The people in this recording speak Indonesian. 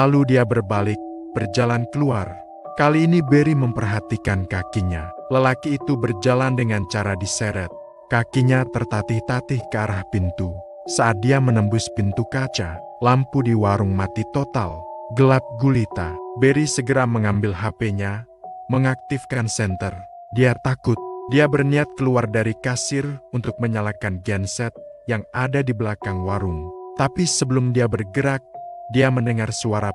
Lalu dia berbalik, berjalan keluar. Kali ini Barry memperhatikan kakinya. Lelaki itu berjalan dengan cara diseret. Kakinya tertatih-tatih ke arah pintu. Saat dia menembus pintu kaca, lampu di warung mati total. Gelap gulita. Barry segera mengambil HP-nya, mengaktifkan senter. Dia takut. Dia berniat keluar dari kasir untuk menyalakan genset yang ada di belakang warung. Tapi sebelum dia bergerak, dia mendengar suara